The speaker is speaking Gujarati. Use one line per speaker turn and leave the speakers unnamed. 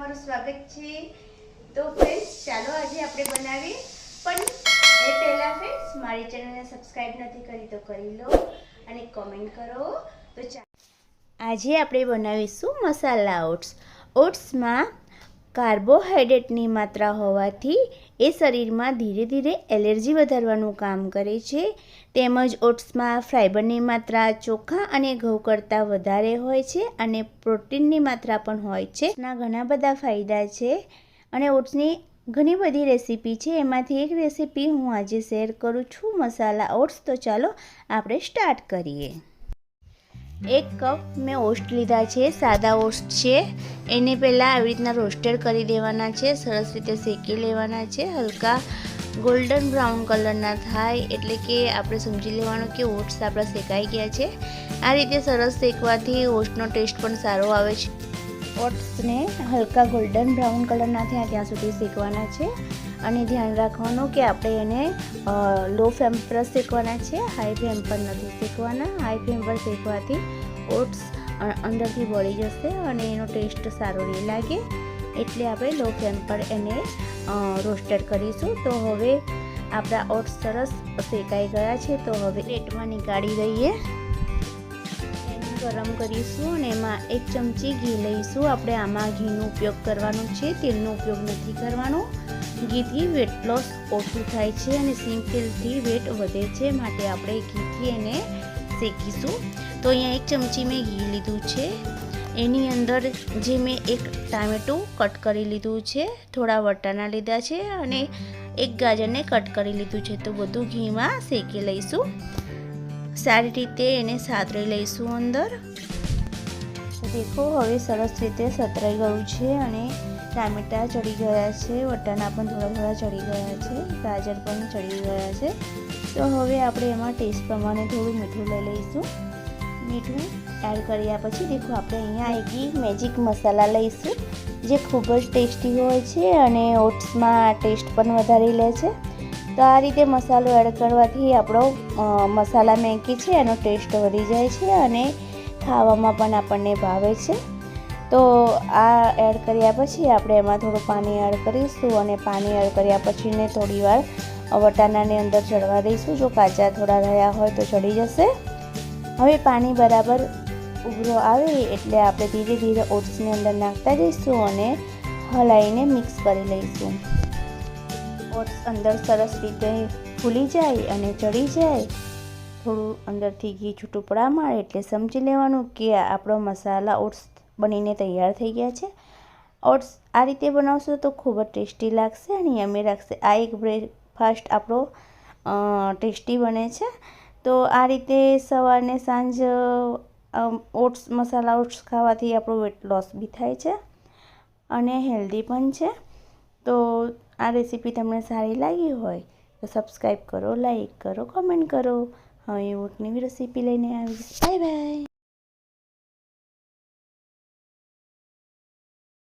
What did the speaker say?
તમારું સ્વાગત છે। તો ફ્રેન્ડ્સ ચાલો આજે આપણે બનાવીએ પણ એ પહેલા ફ્રેન્ડ્સ મારી ચેનલને સબસ્ક્રાઇબ નથી કરી તો કરી લો અને કમેન્ટ કરો। તો આજે આપણે બનાવીશું મસાલા ઓટ્સ। ઓટ્સમાં કાર્બોહાઈડ્રેટની માત્રા હોવાથી એ શરીરમાં ધીરે ધીરે એલર્જી વધારવાનું કામ કરે છે। તેમજ ઓટ્સમાં ફાઇબરની માત્રા ચોખા અને ઘઉં કરતાં વધારે હોય છે અને પ્રોટીનની માત્રા પણ હોય છે। ઓટ્સના ઘણા બધા ફાયદા છે અને ઓટ્સની ઘણી બધી રેસીપી છે। એમાંથી એક રેસીપી હું આજે શેર કરું છું મસાલા ઓટ્સ। તો ચાલો આપણે સ્ટાર્ટ કરીએ। 1 કપ મેં ઓટ્સ લીધા છે, સાદા ઓટ્સ છે। એને પહેલાં આવી રીતના રોસ્ટેડ કરી દેવાના છે, સરસ રીતે શેકી લેવાના છે। હલકા ગોલ્ડન બ્રાઉન કલરના થાય એટલે કે આપણે સમજી લેવાનું કે ઓટ્સ આપણા શેકાઈ ગયા છે। આ રીતે સરસ શેકવાથી ઓટ્સનો ટેસ્ટ પણ સારો આવે છે। ઓટ્સને હલકા ગોલ્ડન બ્રાઉન કલરના થયા ત્યાં સુધી શેકવાના છે અને ધ્યાન રાખવાનું કે આપણે એને લો ફ્લેમ પર શેકવાના છે, હાઈ ફ્લેમ પર નથી શેકવાના। હાઈ ફ્લેમ પર શેકવાથી ઓટ્સ અંદરથી બળી જશે અને એનો ટેસ્ટ સારો નહીં લાગે, એટલે આપણે લો ફ્લેમ પર એને રોસ્ટેડ કરીશું। તો હવે આપણા ઓટ્સ સરસ શેકાઈ ગયા છે। તો હવે પ્લેટમાં નીકાળી દઈએ, એને ગરમ કરીશું અને એમાં 1 ચમચી ઘી લઈશું। આપણે આમાં ઘીનો ઉપયોગ કરવાનો છે, તેલનો ઉપયોગ નથી કરવાનો। ઘીથી વેટ લોસ ઓછું થાય છે અને સિંગ તેલથી વેટ વધે છે, માટે આપણે ઘીથી એને શેકીશું। તો અહીંયા 1 ચમચી મેં ઘી લીધું છે, એની અંદર જે મેં 1 ટામેટું કટ કરી લીધું છે, થોડા વટાણા લીધા છે અને 1 ગાજરને કટ કરી લીધું છે। તો બધું ઘીમાં શેકી લઈશું, સારી રીતે એને સાતરી લઈશું અંદર। દેખો હવે સરસ રીતે સતરાઈ ગયું છે અને ટામેટા ચડી ગયા છે, વટાણા પણ થોડા ચડી ગયા છે, ગાજર પણ ચડી ગયા છે। તો હવે આપણે એમાં ટેસ્ટ પ્રમાણે થોડું મીઠું લઈ લઈશું। મીઠું એડ કર્યા પછી દેખો આપણે અહીંયા એક મેજિક મસાલા લઈશું, જે ખૂબ જ ટેસ્ટી હોય છે અને ઓટ્સમાં ટેસ્ટ પણ વધારી લે છે। તો આ રીતે મસાલો એડ કરવાથી આપણો મસાલા મેગી છે એનો ટેસ્ટ વધી જાય છે અને ખાવામાં પણ આપણને ભાવે છે। તો આ એડ કર્યા પછી આપણે એમાં થોડું પાણી એડ કરીશું અને પાણી એડ કર્યા પછીને થોડી વાર વટાણાને અંદર ચડવા દઈશું। જો કાચા થોડા રહ્યા હોય તો ચડી જશે। હવે પાણી બરાબર ઉભરો આવે એટલે આપણે ધીરે ધીરે ઓટ્સની અંદર નાખતા જઈશું અને હલાવીને મિક્સ કરી લઈશું। ઓટ્સ અંદર સરસ રીતે ફૂલી જાય અને ચડી જાય, થોડું અંદરથી ઘી છૂટું પડવા માંડે એટલે સમજી લેવાનું કે આપણો મસાલા ઓટ્સ બનીને તૈયાર થઈ ગયા છે। ઓટ્સ આ રીતે બનાવશો તો ખૂબ જ ટેસ્ટી લાગશે અને યમી લાગશે। આ એક બ્રેકફાસ્ટ આપણો ટેસ્ટી બને છે। તો આ રીતે સવારને સાંજ ઓટ્સ મસાલા ઓટ્સ ખાવાથી આપણો વેટ લોસ બી થાય છે અને હેલ્ધી પણ છે। તો આ રેસીપી તમને સારી લાગી હોય તો સબસ્ક્રાઈબ કરો, લાઈક કરો, કમેન્ટ કરો। હવે એક નવી રેસીપી લઈને આવીશ। Bye bye.